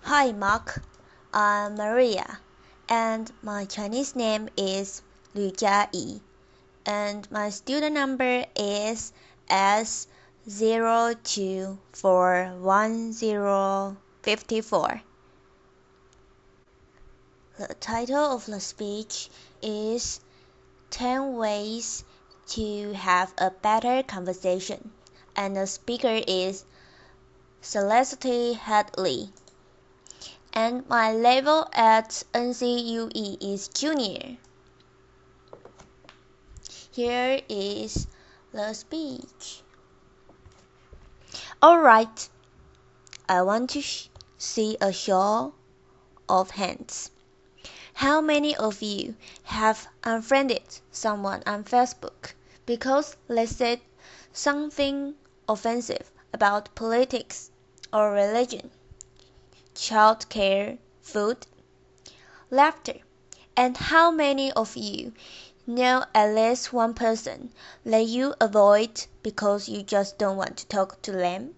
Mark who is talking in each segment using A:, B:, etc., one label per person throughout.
A: Hi Mark, I'm Maria, and my Chinese name is Lu Jiayi, and my student number is S02415054. The title of the speech is 10 Ways to Have a Better Conversation, and the speaker is Celeste Headlee. And my level at NCUE is junior. Here is the speech. Alright, I want to see a show of hands. How many of you have unfriended someone on Facebook because they said something offensive about politics or religion, childcare, food, laughter? And how many of you know at least one person that you avoid because you just don't want to talk to them?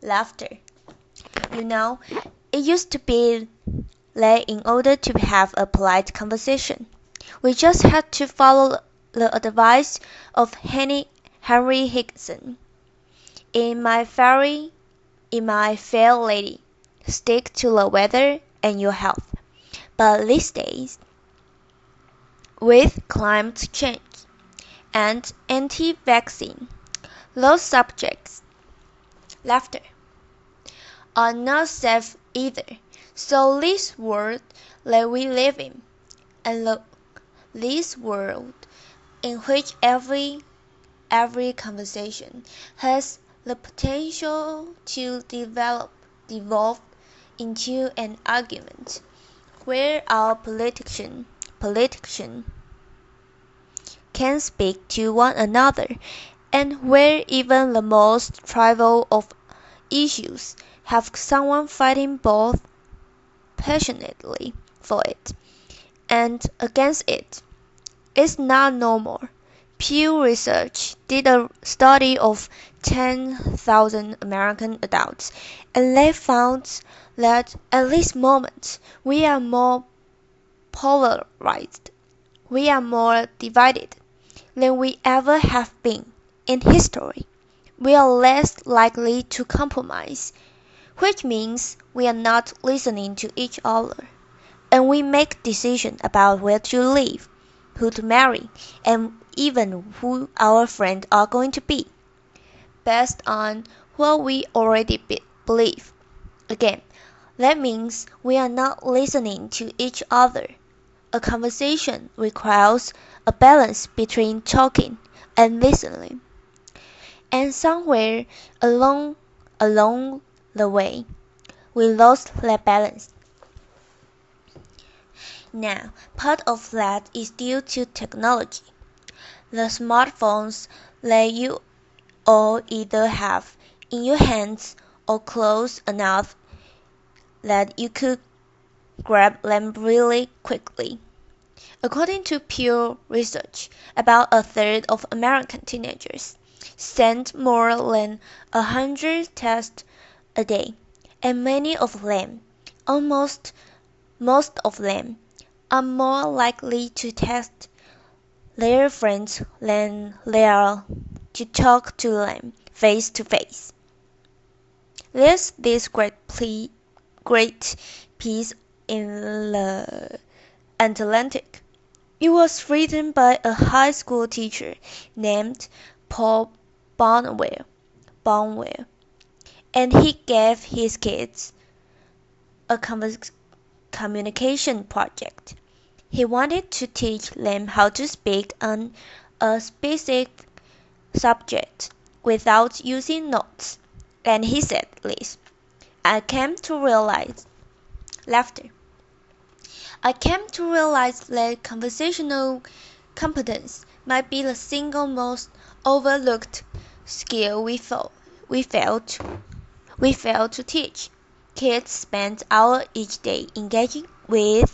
A: Laughter. You know, it used to be that in order to have a polite conversation, we just had to follow the advice of Henry Hickson. In my Fair Lady, stick to the weather and your health. But these days, with climate change and anti-vaccine, those subjects, laughter, are not safe either. So this world that we live in, and this world in which every conversation has the potential to devolve into an argument, where our politicians can speak to one another, and where even the most trivial of issues have someone fighting both passionately for it and against it. It's not normal. Pew Research did a study of 10,000 American adults, and they found that at this moment we are more polarized, we are more divided than we ever have been in history. We are less likely to compromise, which means we are not listening to each other, and we make decisions about where to live, who to marry, and even who our friends are going to be, based on what we already believe. Again, that means we are not listening to each other. A conversation requires a balance between talking and listening. And somewhere along the way, we lost that balance. Now, part of that is due to technology. The smartphones that you all either have in your hands or close enough that you could grab them really quickly. According to Pew Research, about a third of American teenagers send more than 100 texts a day, and many of them, almost most of them, are more likely to text their friends than they are to talk to them face to face. There's this great piece in the Atlantic. It was written by a high school teacher named Paul Barnwell, and he gave his kids a communication project. He wanted to teach them how to speak on a specific subject without using notes, and he said this: I came to realize laughter. I came to realize that conversational competence might be the single most overlooked skill we fail to teach. Kids spend hours each day engaging with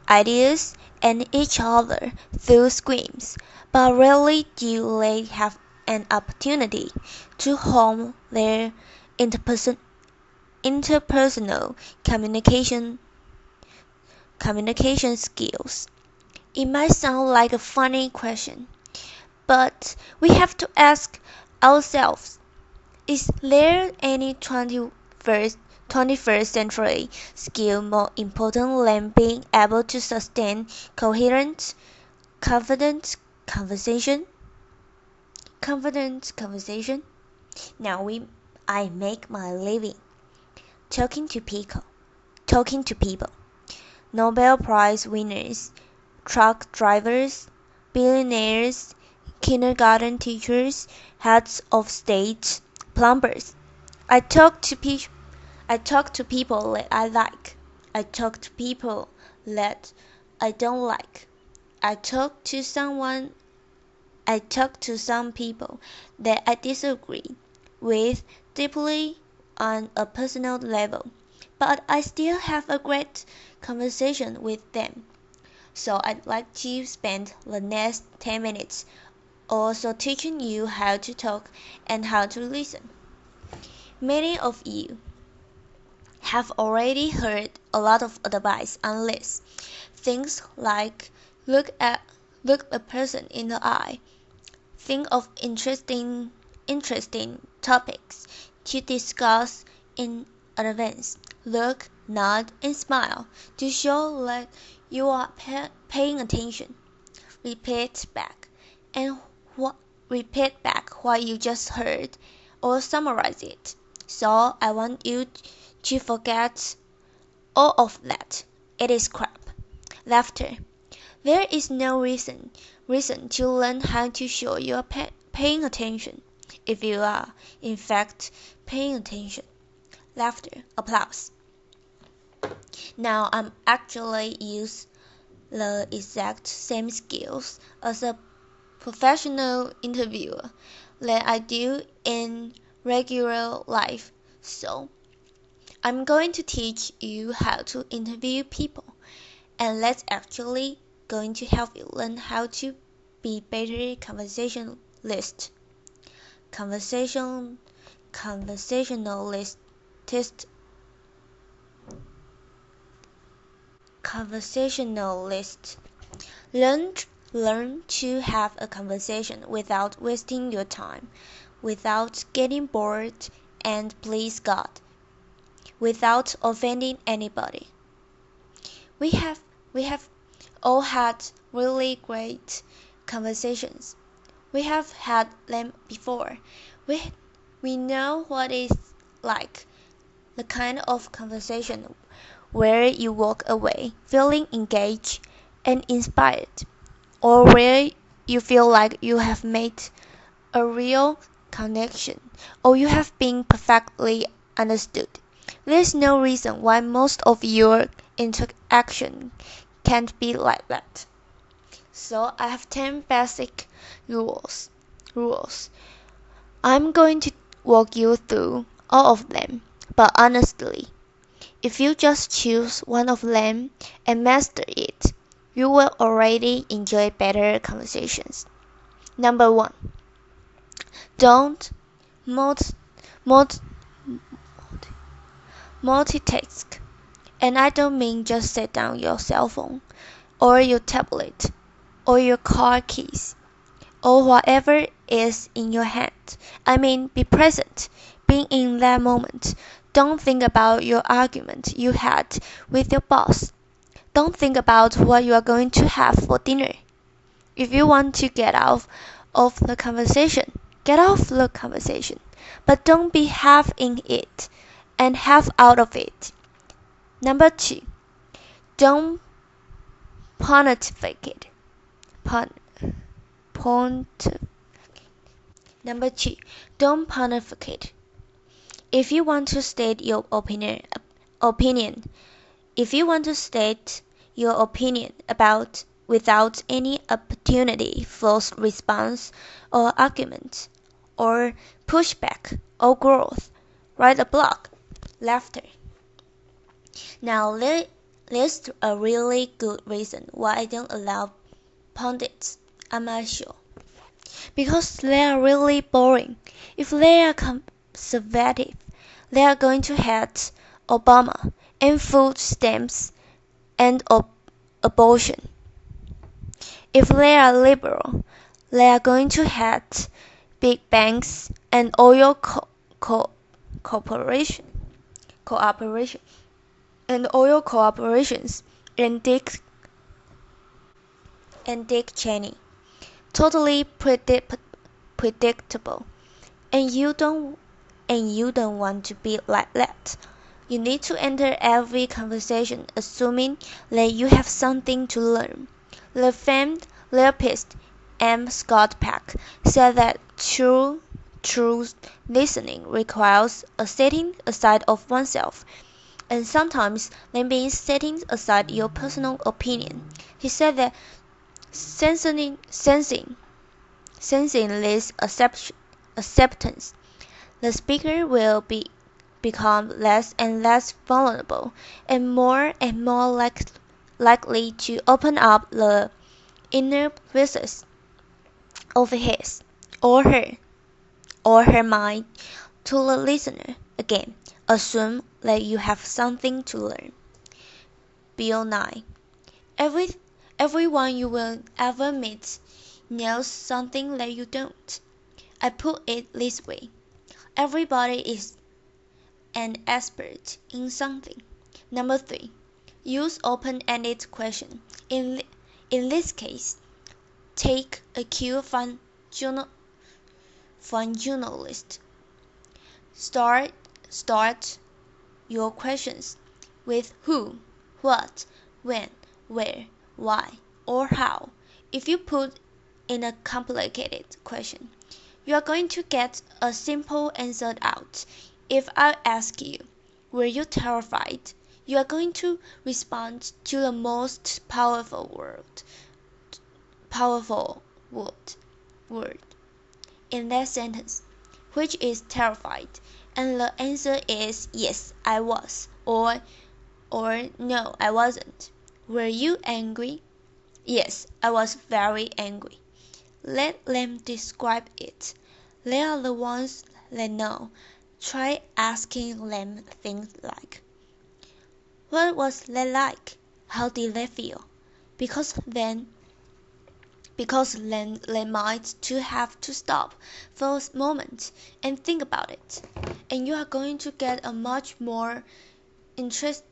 A: ideas and each other through screens, but rarely do they have an opportunity to hone their interpersonal communication skills. It might sound like a funny question, but we have to ask ourselves, is there any 21st century skill more important than being able to sustain coherent, confident conversation? Now I make my living talking to people. Nobel Prize winners, truck drivers, billionaires, kindergarten teachers, heads of state, plumbers. I talk to people that I like. I talk to people that I don't like. I talk to some people that I disagree with deeply on a personal level, but I still have a great conversation with them. So I'd like to spend the next 10 minutes also teaching you how to talk and how to listen. Many of you have already heard a lot of advice on this. Things like look a person in the eye, think of interesting topics to discuss in advance, look, nod, and smile to show that you are paying attention. Repeat back what you just heard, or summarize it. So I want you to forget all of that. It is crap. Laughter. There is no reason to learn how to show you are paying attention if you are, in fact, paying attention. Laughter. Applause. Now I'm actually use the exact same skills as a professional interviewer that I do in regular life. So I'm going to teach you how to interview people, and that's actually going to help you learn how to be better conversationalist. Learn to have a conversation without wasting your time, without getting bored, and please God, without offending anybody. We have all had really great conversations. We have had them before. We know what it's like, the kind of conversation where you walk away feeling engaged and inspired, or where you feel like you have made a real connection, or you have been perfectly understood. There's no reason why most of your interaction can't be like that. So I have 10 basic rules. I'm going to walk you through all of them, but honestly, if you just choose one of them and master it, you will already enjoy better conversations. Number 1. Don't multitask. And I don't mean just set down your cell phone, or your tablet, or your car keys, or whatever is in your hand. I mean be present, being in that moment. Don't think about your argument you had with your boss. Don't think about what you are going to have for dinner. If you want to get out of the conversation, get off the conversation. But don't be half in it and half out of it. Number 2. Don't pontificate. Number 2. Don't pontificate. If you want to state your opinion about without any opportunity for response or argument or pushback or growth, write a blog. Laughter. Now there's a really good reason why I don't allow pundits on my show. Because they are really boring. If they are conservative, they are going to hate Obama, and food stamps and abortion. If they are liberal, they are going to hate big banks and oil cooperation, and oil corporations and Dick Cheney. Totally predictable. And you don't want to be like that. You need to enter every conversation assuming that you have something to learn. The famed therapist M. Scott Peck said that true listening requires a setting aside of oneself, and sometimes that means setting aside your personal opinion. He said that sensing this acceptance, the speaker will become less and less vulnerable and more likely to open up the inner recesses of his or her mind to the listener. Again, assume that you have something to learn. Bill Nye. Everyone you will ever meet knows something that you don't. I put it this way. Everybody is an expert in something. Number 3. Use open-ended questions. In this case, take a cue from journalists. Start your questions with who, what, when, where, why, or how. If you put in a complicated question, you are going to get a simple answer out. If I ask you, were you terrified? You are going to respond to the most powerful word in that sentence, which is terrified, and the answer is yes, I was, or no, I wasn't. Were you angry? Yes, I was very angry. Let them describe it. They are the ones that know. Try asking them things like, what was that like? How did they feel? Because then they might to have to stop for a moment and think about it, and you are going to get a much more interesting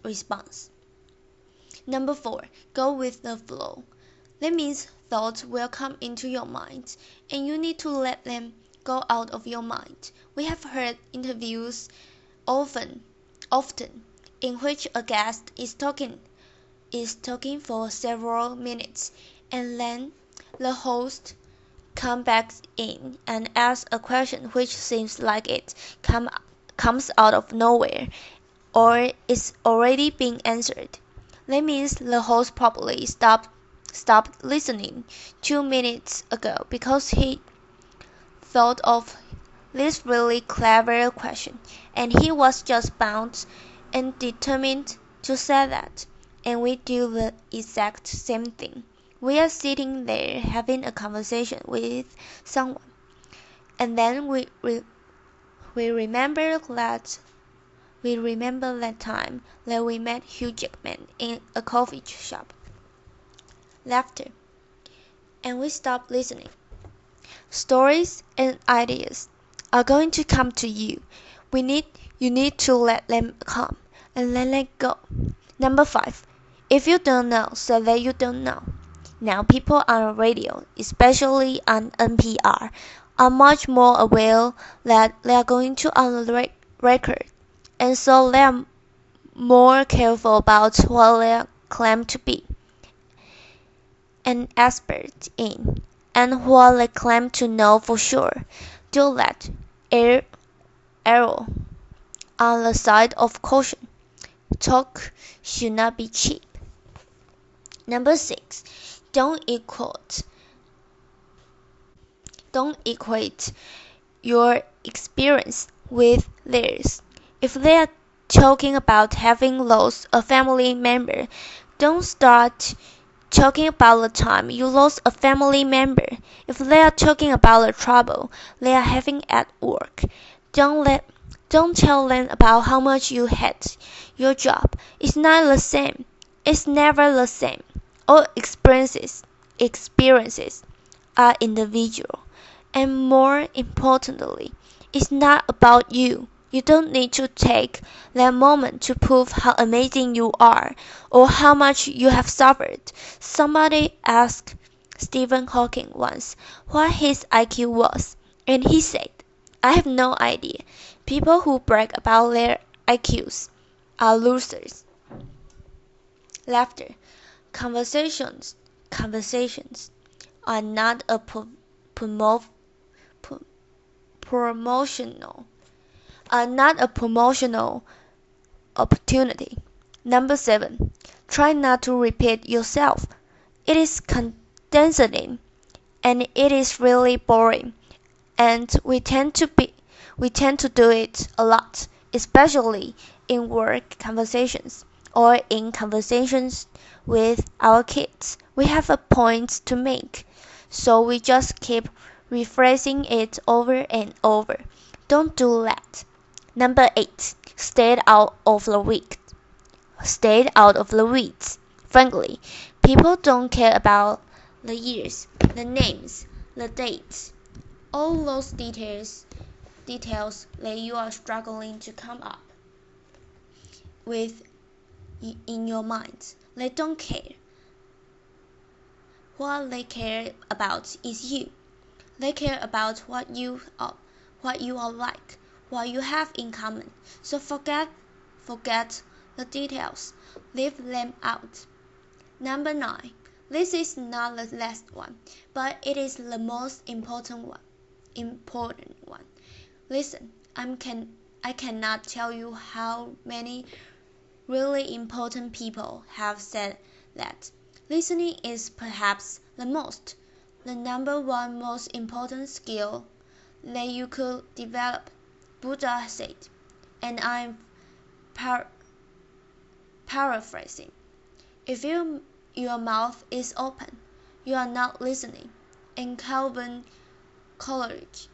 A: response. Number 4, go with the flow. That means thoughts will come into your mind, and you need to let them go out of your mind. We have heard interviews often in which a guest is talking for several minutes, and then the host comes back in and asks a question which seems like it comes out of nowhere or is already being answered. That means the host probably stopped listening 2 minutes ago because he thought of this really clever question, and he was just bound and determined to say that. And we do the exact same thing. We are sitting there having a conversation with someone, and then we remember that time that we met Hugh Jackman in a coffee shop. Laughter. And we stop listening. Stories and ideas are going to come to you. You need to let them come and let them go. Number 5. If you don't know, say that you don't know. Now people on radio, especially on NPR, are much more aware that they are going to on the record, and so they are more careful about what they claim to be an expert in, and what they claim to know for sure. Do that. Error on the side of caution. Talk should not be cheap. Number 6. Don't equate your experience with theirs. If they are talking about having lost a family member, don't start talking about the time you lost a family member. If they are talking about the trouble they are having at work, don't Don't tell them about how much you hate your job. It's not the same. It's never the same. All experiences are individual. And more importantly, it's not about you. You don't need to take that moment to prove how amazing you are or how much you have suffered. Somebody asked Stephen Hawking once what his IQ was, and he said, I have no idea. People who brag about their IQs are losers. Laughter. Conversations are not a promotional opportunity. Number 7. Try not to repeat yourself. It is condensing and it is really boring, and we tend to do it a lot, especially in work conversations or in conversations with our kids. We have a point to make, so we just keep rephrasing it over and over. Don't do that. Number 8. Stay out of the weeds. Frankly, people don't care about the years, the names, the dates, all those details that you are struggling to come up with in your mind. They don't care. What they care about is you. They care about what you are like, what you have in common. So forget the details. Leave them out. Number 9. This is not the last one, but it is the most important one. Listen, I cannot tell you how many really important people have said that. Listening is perhaps the number one most important skill that you could develop, Buddha said, and I'm paraphrasing. If your mouth is open, you are not listening. And Calvin Coolidge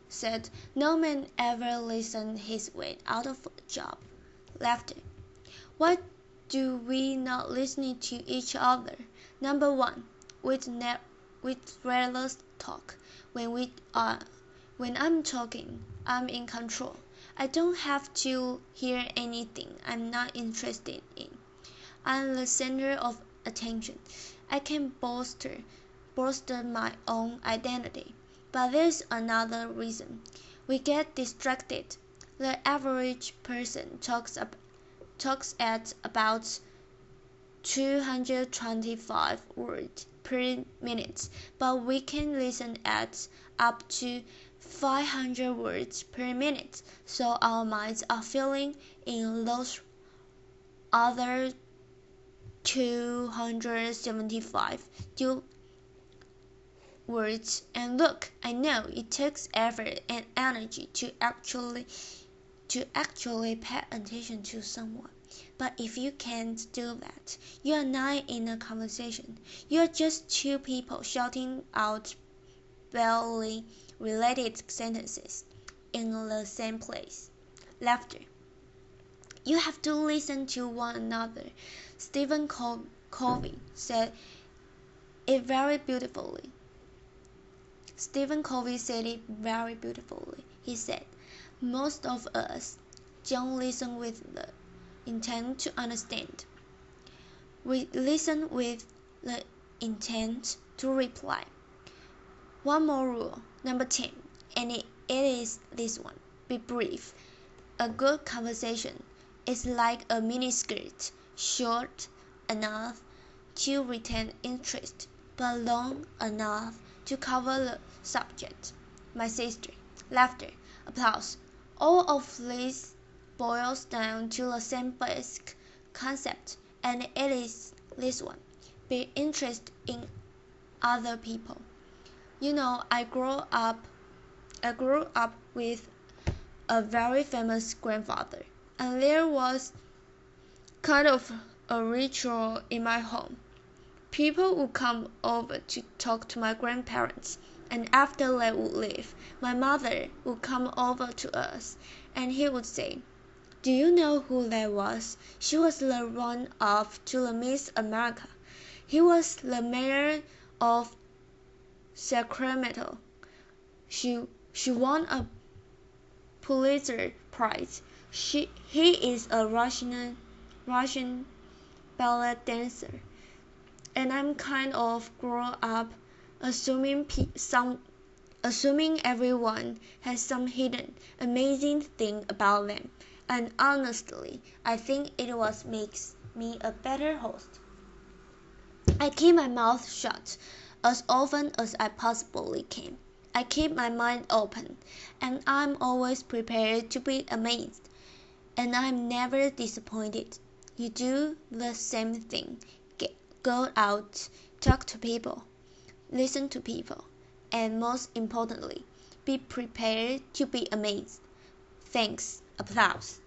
A: said, no man ever listened his way out of a job. Laughter. Why do we not listen to each other? Number 1, we'd rather talk. When I'm talking, I'm in control. I don't have to hear anything I'm not interested in. I'm the center of attention. I can bolster my own identity. But there's another reason. We get distracted. The average person talks at about 225 words per minute, but we can listen at up to 500 words per minute, so our minds are filling in those other 275 words. And look, I know it takes effort and energy to actually pay attention to someone. But if you can't do that, you are not in a conversation. You are just two people shouting out barely related sentences in the same place. Laughter. You have to listen to one another. Stephen Covey said it very beautifully. He said, most of us don't listen with the intent to understand. We listen with the intent to reply. One more rule, number 10, and it is this one. Be brief. A good conversation is like a miniskirt, short enough to retain interest, but long enough to cover the subject. My sister. Laughter. Applause. All of this boils down to the same basic concept, and it is this one. Be interested in other people. You know, I grew up with a very famous grandfather, and there was kind of a ritual in my home. People would come over to talk to my grandparents, and after they would leave, my mother would come over to us, and he would say, "Do you know who that was? She was the run-up to the Miss America. He was the mayor of Sacramento. She won a Pulitzer Prize. He is a Russian ballet dancer." And I'm kind of grown up assuming everyone has some hidden, amazing thing about them. And honestly, I think it was makes me a better host. I keep my mouth shut as often as I possibly can. I keep my mind open, and I'm always prepared to be amazed. And I'm never disappointed. You do the same thing. Go out, talk to people, listen to people, and most importantly, be prepared to be amazed. Thanks. Applause.